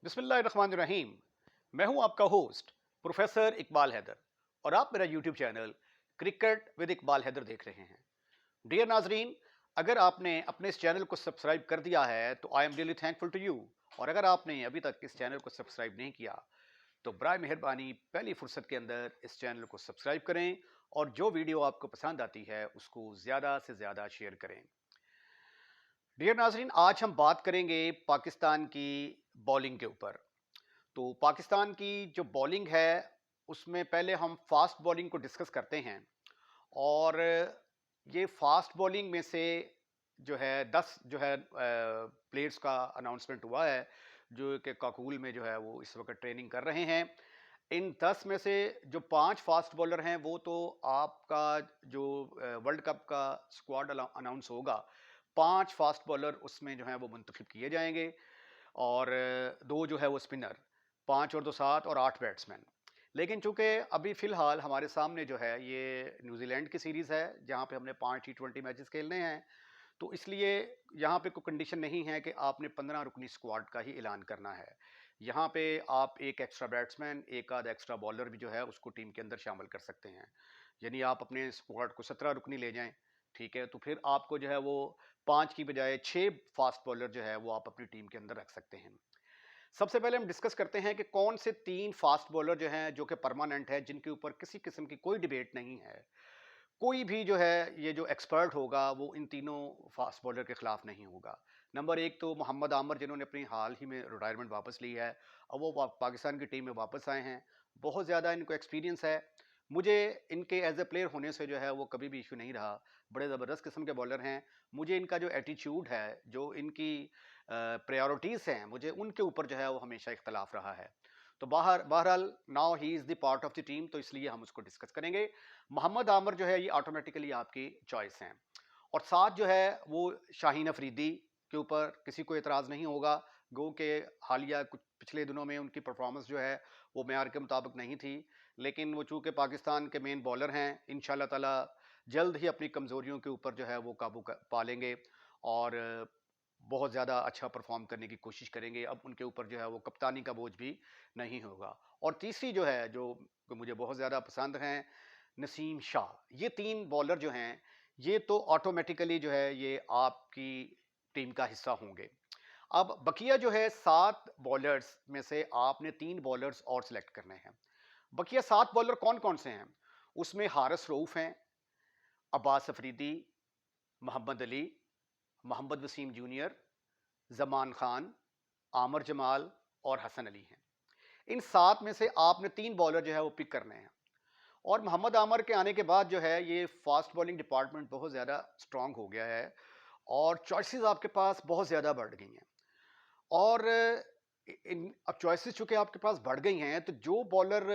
बिस्मिल्लाहिर्रहमानिर्रहीम। मैं हूं आपका होस्ट प्रोफेसर इकबाल हैदर और आप मेरा YouTube channel cricket with Iqbal Haider देख रहे हैं। डियर नाजरीन, अगर आपने अपने इस चैनल को सब्सक्राइब कर दिया है तो I am really thankful to you. और अगर आपने अभी तक इस चैनल को सब्सक्राइब नहीं किया तो बराए मेहरबानी पहली फुर्सत के अंदर इस चैनल को सब्सक्राइब करें और जो वीडियो आपको पसंद आती है उसको ज़्यादा से ज़्यादा शेयर करें। डियर नाजरीन, आज हम बात करेंगे पाकिस्तान की बॉलिंग के ऊपर। तो पाकिस्तान की जो बॉलिंग है उसमें पहले हम फास्ट बॉलिंग को डिस्कस करते हैं। और ये फास्ट बॉलिंग में से जो है 10 जो है प्लेयर्स का अनाउंसमेंट हुआ है जो कि काकूल में जो है वो इस वक्त ट्रेनिंग कर रहे हैं। इन 10 में से जो 5 फास्ट बॉलर हैं वो तो आपका जो वर्ल्ड कप का स्क्वाड अनाउंस होगा 5 फास्ट बॉलर उसमें जो है वो मुंतखब किए जाएंगे। और दो जो है वो स्पिनर, 5 और 2 7 और 8 बैट्समैन। लेकिन चूंकि अभी फ़िलहाल हमारे सामने जो है ये न्यूजीलैंड की सीरीज़ है जहाँ पे हमने 5 T20 मैचेस खेलने हैं। तो इसलिए यहाँ पे कोई कंडीशन नहीं है कि आपने 15 रुकनी स्क्वाड का ही ऐलान करना है। यहाँ पे आप एक एक्स्ट्रा बैट्समैन, एक आध एक्स्ट्रा बॉलर भी जो है उसको टीम के अंदर शामिल कर सकते हैं। यानी आप अपने स्क्वाड को 17 रुकनी ले जाएं, ठीक है, तो फिर आपको जो है वो 5 की बजाय 6 फास्ट बॉलर जो है वो आप अपनी टीम के अंदर रख सकते हैं। सबसे पहले हम डिस्कस करते हैं कि कौन से 3 फास्ट बॉलर जो हैं जो कि परमानेंट है, जिनके ऊपर किसी किस्म की कोई डिबेट नहीं है। कोई भी जो है ये जो एक्सपर्ट होगा वो इन तीनों फास्ट बॉलर के खिलाफ नहीं होगा। नंबर एक तो मोहम्मद आमर, जिन्होंने अपनी हाल ही में रिटायरमेंट वापस ली है। अब वो पाकिस्तान की टीम में वापस आए हैं। बहुत ज़्यादा इनको एक्सपीरियंस है। मुझे इनके एज ए प्लेयर होने से जो है वो कभी भी इशू नहीं रहा। बड़े ज़बरदस्त किस्म के बॉलर हैं। मुझे इनका जो एटीट्यूड है, जो इनकी प्रायोरिटीज़ हैं, मुझे उनके ऊपर जो है वो हमेशा इख्तलाफ रहा है। तो बहरहाल now he is the part of the team, तो इसलिए हम उसको डिस्कस करेंगे। मोहम्मद आमर जो है ये ऑटोमेटिकली आपकी चॉइस हैं। और साथ जो है वो शाहीन अफरीदी के ऊपर किसी को एतराज़ नहीं होगा। गो के हालिया कुछ पिछले दिनों में उनकी परफॉर्मेंस जो है वो मेयार के मुताबिक नहीं थी। लेकिन वो चूँकि पाकिस्तान के मेन बॉलर हैं, इंशाल्लाह ताला जल्द ही अपनी कमज़ोरियों के ऊपर जो है वो काबू पा लेंगे और बहुत ज़्यादा अच्छा परफॉर्म करने की कोशिश करेंगे। अब उनके ऊपर जो है वो कप्तानी का बोझ भी नहीं होगा। और तीसरी जो है जो मुझे बहुत ज़्यादा पसंद हैं, नसीम शाह। ये 3 बॉलर जो हैं ये तो ऑटोमेटिकली जो है ये आपकी टीम का हिस्सा होंगे। अब बकिया जो है 7 बॉलर्स में से आपने 3 बॉलर्स और सेलेक्ट करने हैं। बकिया 7 बॉलर कौन-कौन से हैं? उसमें हारिस रऊफ हैं, अब्बास अफरीदी, मोहम्मद अली, मोहम्मद वसीम जूनियर, ज़मान खान, आमिर जमाल और हसन अली हैं। इन 7 में से आपने 3 बॉलर जो है वो पिक करने हैं। और मोहम्मद आमिर के आने के बाद जो है ये फास्ट बॉलिंग डिपार्टमेंट बहुत ज़्यादा स्ट्रांग हो गया है और चॉइसेस आपके पास बहुत ज़्यादा बढ़ गई हैं। और इन अब चॉइसेस चूंकि आपके पास बढ़ गई हैं तो जो बॉलर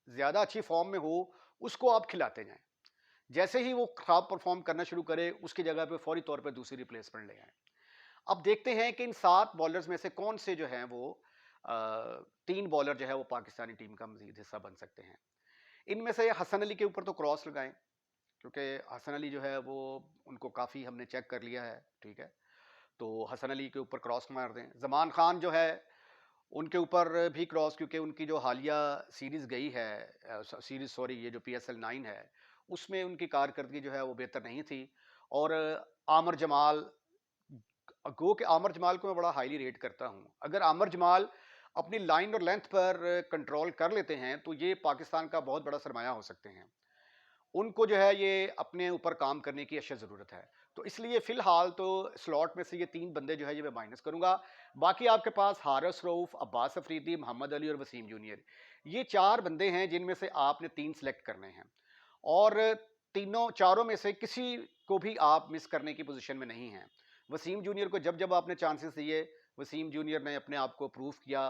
ज़्यादा अच्छी फॉर्म में हो उसको आप खिलाते जाएं। जैसे ही वो खराब परफॉर्म करना शुरू करे उसकी जगह पे फौरी तौर पे दूसरी रिप्लेसमेंट ले आए। अब देखते हैं कि इन 7 बॉलर्स में से कौन से जो हैं वो 3 बॉलर जो है वो पाकिस्तानी टीम का मजीद हिस्सा बन सकते हैं। इनमें से हसन अली के ऊपर तो क्रॉस लगाएं, क्योंकि हसन अली जो है वो उनको काफ़ी हमने चेक कर लिया है, ठीक है। तो हसन अली के ऊपर क्रॉस मार दें। ज़मान खान जो है उनके ऊपर भी क्रॉस, क्योंकि उनकी जो हालिया सीरीज़ गई है सीरीज़ सॉरी ये जो PSL 9 है उसमें उनकी कारकर्दगी जो है वो बेहतर नहीं थी। और आमिर जमाल, गो के आमिर जमाल को मैं बड़ा हाईली रेट करता हूँ। अगर आमिर जमाल अपनी लाइन और लेंथ पर कंट्रोल कर लेते हैं तो ये पाकिस्तान का बहुत बड़ा सरमाया हो सकते हैं। उनको जो है ये अपने ऊपर काम करने की अशद ज़रूरत है। तो इसलिए फ़िलहाल तो स्लॉट में से ये 3 बंदे जो है ये मैं माइनस करूँगा। बाकी आपके पास हारिस रऊफ, अब्बास अफरीदी, मोहम्मद अली और वसीम जूनियर, ये 4 बंदे हैं जिनमें से आपने 3 सेलेक्ट करने हैं। और तीनों चारों में से किसी को भी आप मिस करने की पोजीशन में नहीं हैं। वसीम जूनियर को जब जब आपने चांसेस दिए, वसीम जूनियर ने अपने आप को प्रूव किया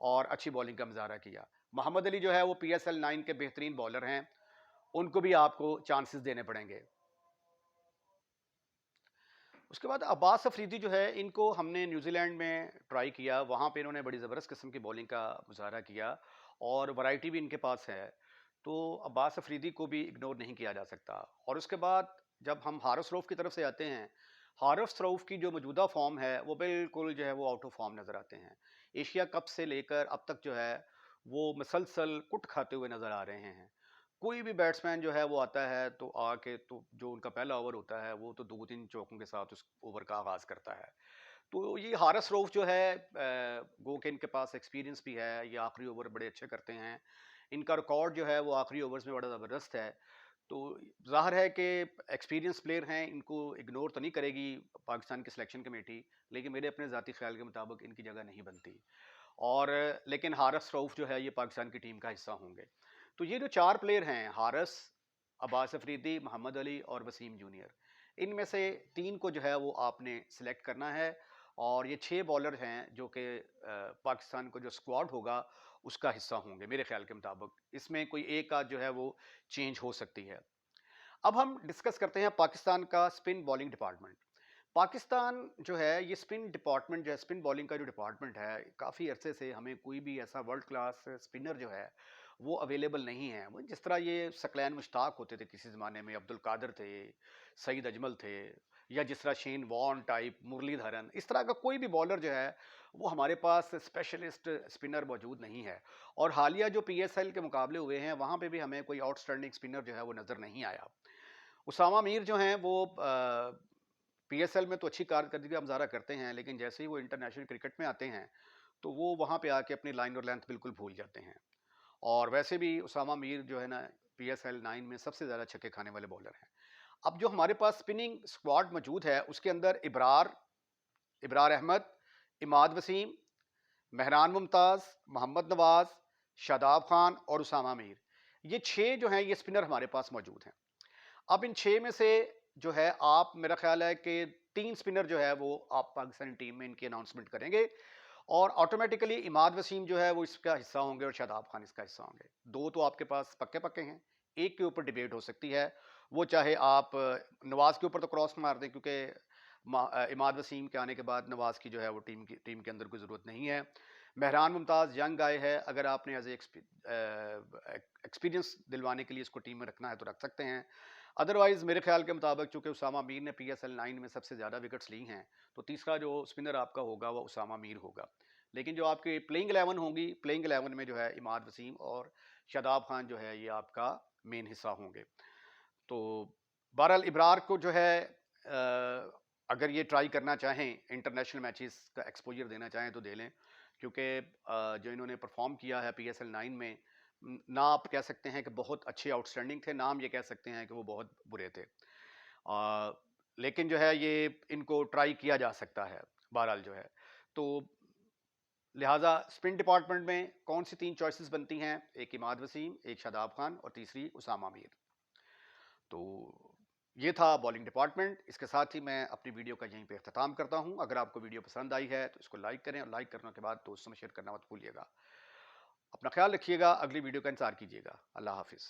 और अच्छी बॉलिंग का मुजाहरा किया। मोहम्मद अली जो है वो PSL 9 के बेहतरीन बॉलर हैं, उनको भी आपको चांसेस देने पड़ेंगे। उसके बाद अब्बास अफरीदी जो है इनको हमने न्यूजीलैंड में ट्राई किया, वहाँ पे इन्होंने बड़ी ज़बरदस्त किस्म की बॉलिंग का मुजाहरा किया और वैरायटी भी इनके पास है। तो अब्बास अफरीदी को भी इग्नोर नहीं किया जा सकता। और उसके बाद जब हम हारिस रऊफ की तरफ से आते हैं, हारिस रऊफ की जो मौजूदा फॉर्म है वो बिल्कुल जो है वो आउट ऑफ फॉर्म नज़र आते हैं। एशिया कप से लेकर अब तक जो है वो मुसलसल कुट खाते हुए नज़र आ रहे हैं। कोई भी बैट्समैन जो है वो आता है तो आके तो जो उनका पहला ओवर होता है वो तो 2-3 चौकों के साथ उस ओवर का आगाज़ करता है। तो ये हारिस रऊफ जो है गो के इनके पास एक्सपीरियंस भी है, ये आखिरी ओवर बड़े अच्छे करते हैं। इनका रिकॉर्ड जो है वो आखिरी ओवर्स में बड़ा ज़बरदस्त है। तो ज़ाहिर है कि एक्सपीरियंस प्लेयर हैं, इनको इग्नोर तो नहीं करेगी पाकिस्तान की सिलेक्शन कमेटी, लेकिन मेरे अपने ज़ाती ख्याल के मुताबिक इनकी जगह नहीं बनती। और लेकिन हारिस रऊफ जो है ये पाकिस्तान की टीम का हिस्सा होंगे। तो ये जो 4 प्लेयर हैं हारिस, अब्बास अफरीदी, मोहम्मद अली और वसीम जूनियर, इनमें से 3 को जो है वो आपने सेलेक्ट करना है और ये 6 बॉलर हैं जो कि पाकिस्तान को जो स्क्वाड होगा उसका हिस्सा होंगे मेरे ख्याल के मुताबिक। इसमें कोई एक आध जो है वो चेंज हो सकती है। अब हम डिस्कस करते हैं पाकिस्तान का स्पिन बॉलिंग डिपार्टमेंट। पाकिस्तान जो है ये स्पिन डिपार्टमेंट जो है, स्पिन बॉलिंग का जो डिपार्टमेंट है, काफ़ी अरसे से हमें कोई भी ऐसा वर्ल्ड क्लास स्पिनर जो है वो अवेलेबल नहीं है। वो जिस तरह ये सकलैन मुश्ताक होते थे किसी ज़माने में, अब्दुल कादर थे, सईद अजमल थे, या जिस तरह शेन वॉर्न टाइप, मुरलीधरन, इस तरह का कोई भी बॉलर जो है वो हमारे पास स्पेशलिस्ट स्पिनर मौजूद नहीं है। और हालिया जो पीएसएल के मुकाबले हुए हैं वहाँ पे भी हमें कोई आउटस्टैंडिंग स्पिनर जो है वो नज़र नहीं आया। उसामा मीर जो हैं वो पीएसएल में तो अच्छी कारकर्दगी का मुज़ाहरा करते हैं, लेकिन जैसे ही वो इंटरनेशनल क्रिकेट में आते हैं तो वो वहाँ पे आके अपनी लाइन और लेंथ बिल्कुल भूल जाते हैं। और वैसे भी उसामा मीर जो है ना पीएसएल 9 में सबसे ज़्यादा छक्के खाने वाले बॉलर हैं। अब जो हमारे पास स्पिनिंग स्क्वाड मौजूद है उसके अंदर इब्रार, इब्रार अहमद, इमाद वसीम, मेहरान मुमताज़, मोहम्मद नवाज़, शादाब खान और उसामा मीर, ये 6 जो हैं ये स्पिनर हमारे पास मौजूद हैं। अब इन 6 में से जो है आप, मेरा ख्याल है कि 3 स्पिनर जो है वो आप पाकिस्तानी टीम में इनकी अनाउंसमेंट करेंगे और ऑटोमेटिकली इमाद वसीम जो है वो इसका हिस्सा होंगे और शादाब खान इसका हिस्सा होंगे। 2 तो आपके पास पक्के-पक्के हैं, एक के ऊपर डिबेट हो सकती है। वो चाहे आप नवाज़ के ऊपर तो क्रॉस मार दें क्योंकि इमाद वसीम के आने के बाद नवाज़ की जो है वो टीम के अंदर कोई ज़रूरत नहीं है। मेहरान मुमताज़ यंग आए है, अगर आपने एज़ ए एक्सपीरियंस दिलवाने के लिए इसको टीम में रखना है तो रख सकते हैं। अदरवाइज़ मेरे ख्याल के मुताबिक चूँकि उसामा मीर ने पीएसएल 9 में सबसे ज़्यादा विकेट्स ली हैं, तो तीसरा जो स्पिनर आपका होगा वो उसामा मीर होगा। लेकिन जो आपकी प्लेइंग 11 होंगी, प्लेइंग 11 में जो है इमाद वसीम और शादाब खान जो है ये आपका मेन हिस्सा होंगे। तो बहरहाल इब्रार को जो है अगर ये ट्राई करना चाहें, इंटरनेशनल मैचेस का एक्सपोजर देना चाहें तो दे लें, क्योंकि जो इन्होंने परफॉर्म किया है पीएसएल 9 में, ना आप कह सकते हैं कि बहुत अच्छे आउटस्टैंडिंग थे, ना हम ये कह सकते हैं कि वो बहुत बुरे थे। लेकिन जो है ये इनको ट्राई किया जा सकता है बहरहाल जो है। तो लिहाजा स्पिन डिपार्टमेंट में कौन सी 3 चॉइसेस बनती हैं? एक इमाद वसीम, एक शादाब खान और तीसरी उसामा मीर। तो ये था बॉलिंग डिपार्टमेंट। इसके साथ ही मैं अपनी वीडियो का यहीं पे इख्तिताम करता हूँ। अगर आपको वीडियो पसंद आई है तो इसको लाइक करें और लाइक करने के बाद दोस्तों में शेयर करना मत भूलिएगा। अपना ख्याल रखिएगा, अगली वीडियो का इंतज़ार कीजिएगा। अल्लाह हाफ़िज़।